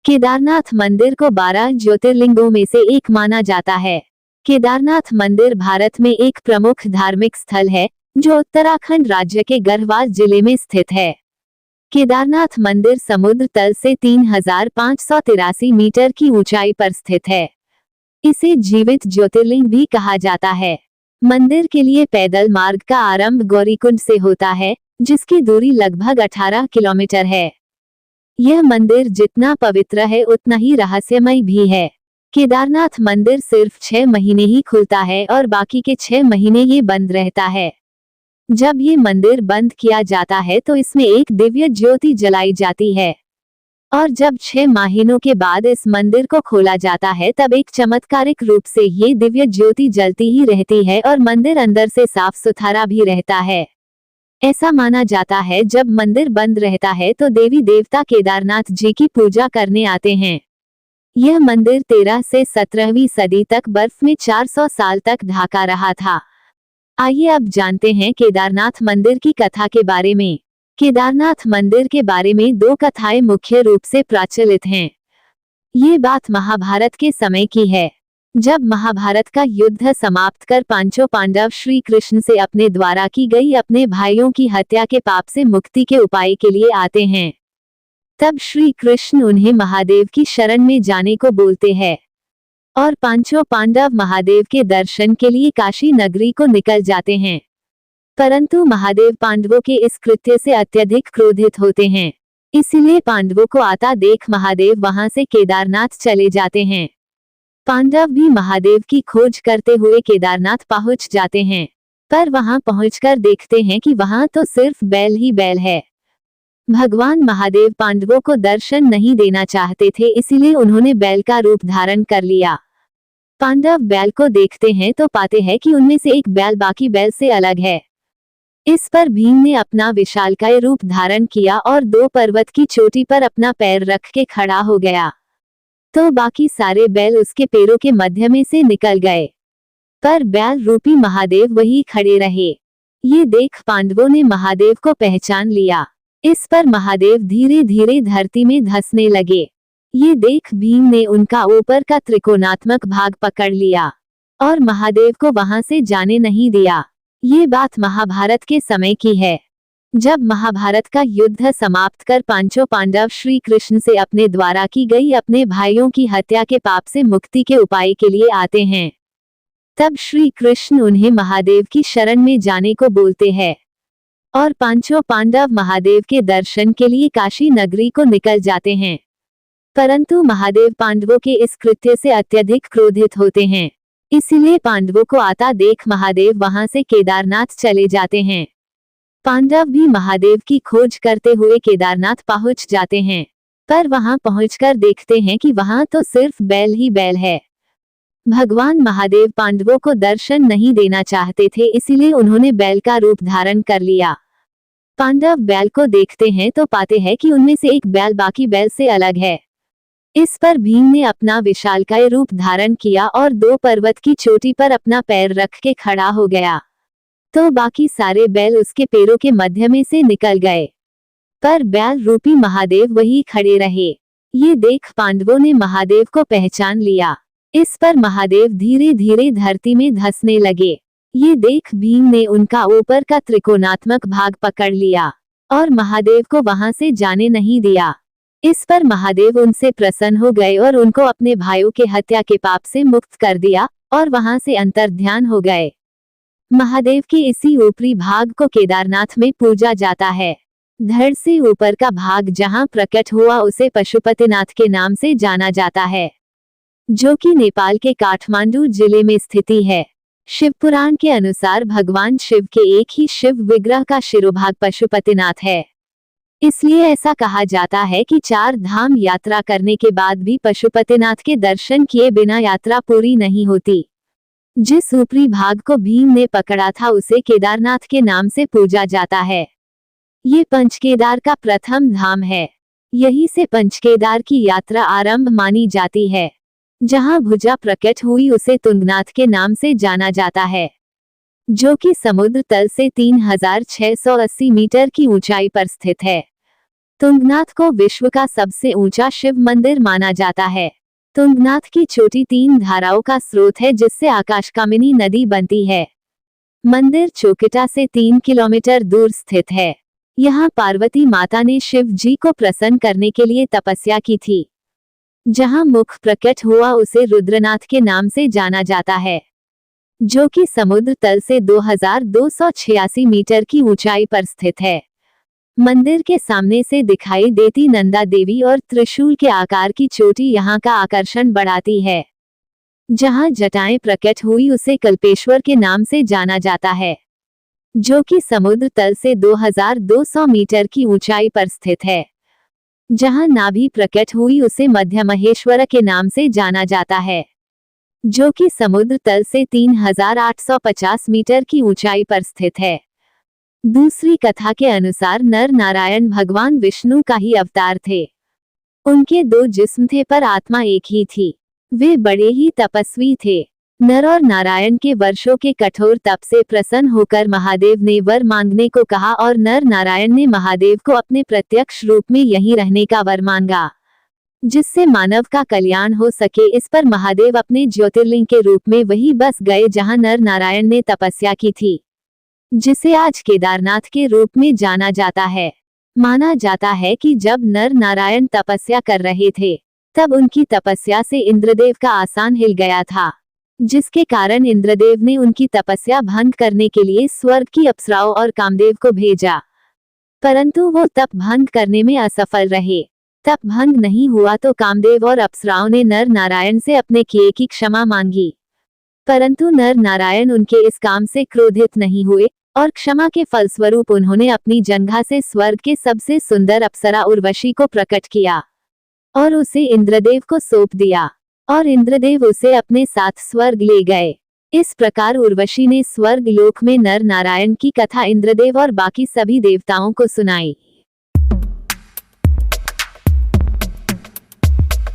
केदारनाथ मंदिर को 12 ज्योतिर्लिंगों में से एक माना जाता है। केदारनाथ मंदिर भारत में एक प्रमुख धार्मिक स्थल है, जो उत्तराखंड राज्य के गढ़वाल जिले में स्थित है। केदारनाथ मंदिर समुद्र तल से 3583 मीटर की ऊंचाई पर स्थित है। इसे जीवित ज्योतिर्लिंग भी कहा जाता है। मंदिर के लिए पैदल मार्ग का आरंभ गौरीकुंड से होता है, जिसकी दूरी लगभग 18 किलोमीटर है। यह मंदिर जितना पवित्र है उतना ही रहस्यमय भी है। केदारनाथ मंदिर सिर्फ 6 महीने ही खुलता है और बाकी के 6 महीने ये बंद रहता है। जब ये मंदिर बंद किया जाता है तो इसमें एक दिव्य ज्योति जलाई जाती है, और जब 6 महीनों के बाद इस मंदिर को खोला जाता है तब एक चमत्कारिक रूप से ये दिव्य ज्योति जलती ही रहती है और मंदिर अंदर से साफ सुथरा भी रहता है। ऐसा माना जाता है जब मंदिर बंद रहता है तो देवी देवता केदारनाथ जी की पूजा करने आते हैं। यह मंदिर 13 से 17वीं सदी तक बर्फ में 400 साल तक ढका रहा था। आइए अब जानते हैं केदारनाथ मंदिर की कथा के बारे में। केदारनाथ मंदिर के बारे में 2 कथाएं मुख्य रूप से प्रचलित हैं। ये बात महाभारत के समय की है। जब महाभारत का युद्ध समाप्त कर पांचों पांडव श्री कृष्ण से अपने द्वारा की गई अपने भाइयों की हत्या के पाप से मुक्ति के उपाय के लिए आते हैं, तब श्री कृष्ण उन्हें महादेव की शरण में जाने को बोलते हैं और पांचों पांडव महादेव के दर्शन के लिए काशी नगरी को निकल जाते हैं। परंतु महादेव पांडवों के इस कृत्य से अत्यधिक क्रोधित होते हैं, इसलिए पांडवों को आता देख महादेव वहां से केदारनाथ चले जाते हैं। पांडव भी महादेव की खोज करते हुए केदारनाथ पहुंच जाते हैं, पर वहां पहुंचकर देखते हैं कि वहां तो सिर्फ बैल ही बैल है। भगवान महादेव पांडवों को दर्शन नहीं देना चाहते थे, इसीलिए उन्होंने बैल का रूप धारण कर लिया। पांडव बैल को देखते हैं तो पाते हैं कि उनमें से एक बैल बाकी बैल से अलग है। इस पर भीम ने अपना विशालकाय रूप धारण किया और 2 पर्वत की चोटी पर अपना पैर रख के खड़ा हो गया, तो बाकी सारे बैल उसके पैरों के मध्य में से निकल गए, पर बैल रूपी महादेव वही खड़े रहे। ये देख पांडवों ने महादेव को पहचान लिया। इस पर महादेव धीरे धीरे धरती में धंसने लगे। ये देख भीम ने उनका ऊपर का त्रिकोणात्मक भाग पकड़ लिया और महादेव को वहां से जाने नहीं दिया। ये बात महाभारत के समय की है। जब महाभारत का युद्ध समाप्त कर पांचों पांडव श्री कृष्ण से अपने द्वारा की गई अपने भाइयों की हत्या के पाप से मुक्ति के उपाय के लिए आते हैं, तब श्री कृष्ण उन्हें महादेव की शरण में जाने को बोलते हैं और पांचों पांडव महादेव के दर्शन के लिए काशी नगरी को निकल जाते हैं। परंतु महादेव पांडवों के इस कृत्य से अत्यधिक क्रोधित होते हैं, इसलिए पांडवों को आता देख महादेव वहां से केदारनाथ चले जाते हैं। पांडव भी महादेव की खोज करते हुए केदारनाथ पहुंच जाते हैं, पर वहां पहुंचकर देखते हैं कि वहां तो सिर्फ बैल ही बैल है। भगवान महादेव पांडवों को दर्शन नहीं देना चाहते थे, इसीलिए उन्होंने बैल का रूप धारण कर लिया। पांडव बैल को देखते हैं तो पाते हैं कि उनमें से एक बैल बाकी बैल से अलग है। इस पर भीम ने अपना विशालकाय रूप धारण किया और 2 पर्वत की चोटी पर अपना पैर रख के खड़ा हो गया, तो बाकी सारे बैल उसके पैरों के मध्य में से निकल गए, पर बैल रूपी महादेव वही खड़े रहे। ये देख पांडवों ने महादेव को पहचान लिया। इस पर महादेव धीरे धीरे धरती में धंसने लगे। ये देख भीम ने उनका ऊपर का त्रिकोणात्मक भाग पकड़ लिया और महादेव को वहां से जाने नहीं दिया। इस पर महादेव उनसे प्रसन्न हो गए और उनको अपने भाइयों के हत्या के पाप से मुक्त कर दिया और वहां से अंतर्ध्यान हो गए। महादेव के इसी ऊपरी भाग को केदारनाथ में पूजा जाता है। धड़ से ऊपर का भाग जहां प्रकट हुआ उसे पशुपतिनाथ के नाम से जाना जाता है, जो कि नेपाल के काठमांडू जिले में स्थिति है। शिव पुराण के अनुसार भगवान शिव के एक ही शिव विग्रह का शिरोभाग पशुपतिनाथ है। इसलिए ऐसा कहा जाता है कि 4 धाम यात्रा करने के बाद भी पशुपतिनाथ के दर्शन किए बिना यात्रा पूरी नहीं होती। जिस ऊपरी भाग को भीम ने पकड़ा था उसे केदारनाथ के नाम से पूजा जाता है। ये पंचकेदार का प्रथम धाम है। यही से पंचकेदार की यात्रा आरंभ मानी जाती है। जहां भुजा प्रकट हुई उसे तुंगनाथ के नाम से जाना जाता है, जो कि समुद्र तल से 3680 मीटर की ऊंचाई पर स्थित है। तुंगनाथ को विश्व का सबसे ऊंचा शिव मंदिर माना जाता है। तुंगनाथ की चोटी 3 धाराओं का स्रोत है जिससे आकाशकामिनी नदी बनती है। मंदिर चोकिटा से 3 किलोमीटर दूर स्थित है। यहाँ पार्वती माता ने शिव जी को प्रसन्न करने के लिए तपस्या की थी। जहाँ मुख प्रकट हुआ उसे रुद्रनाथ के नाम से जाना जाता है, जो कि समुद्र तल से 2286 मीटर की ऊंचाई पर स्थित है। मंदिर के सामने से दिखाई देती नंदा देवी और त्रिशूल के आकार की चोटी यहाँ का आकर्षण बढ़ाती है। जहाँ जटाएं प्रकट हुई उसे कल्पेश्वर के नाम से जाना जाता है, जो कि समुद्र तल से 2200 मीटर की ऊंचाई पर स्थित है। जहाँ नाभि प्रकट हुई उसे मध्य महेश्वर के नाम से जाना जाता है, जो कि समुद्र तल से 3850 मीटर की ऊंचाई पर स्थित है। दूसरी कथा के अनुसार नर नारायण भगवान विष्णु का ही अवतार थे। उनके 2 जिस्म थे पर आत्मा एक ही थी। वे बड़े ही तपस्वी थे। नर और नारायण के वर्षों के कठोर तप से प्रसन्न होकर महादेव ने वर मांगने को कहा और नर नारायण ने महादेव को अपने प्रत्यक्ष रूप में यहीं रहने का वर मांगा, जिससे मानव का कल्याण हो सके। इस पर महादेव अपने ज्योतिर्लिंग के रूप में वहीं बस गए जहां नर नारायण ने तपस्या की थी, जिसे आज केदारनाथ के रूप में जाना जाता है। माना जाता है कि जब नर नारायण तपस्या कर रहे थे तब उनकी तपस्या से इंद्रदेव का आसन हिल गया था, जिसके कारण इंद्रदेव ने उनकी तपस्या भंग करने के लिए स्वर्ग की अप्सराओं और कामदेव को भेजा, परंतु वो तप भंग करने में असफल रहे। तप भंग नहीं हुआ तो कामदेव और अप्सराओं ने नर नारायण से अपने किए की क्षमा मांगी, परंतु नर नारायण उनके इस काम से क्रोधित नहीं हुए और क्षमा के फलस्वरूप उन्होंने अपनी जंघा से स्वर्ग के सबसे सुंदर अप्सरा उर्वशी को प्रकट किया और उसे इंद्रदेव को सौंप दिया और इंद्रदेव उसे अपने साथ स्वर्ग ले गए। इस प्रकार उर्वशी ने स्वर्ग लोक में नर नारायण की कथा इंद्रदेव और बाकी सभी देवताओं को सुनाई।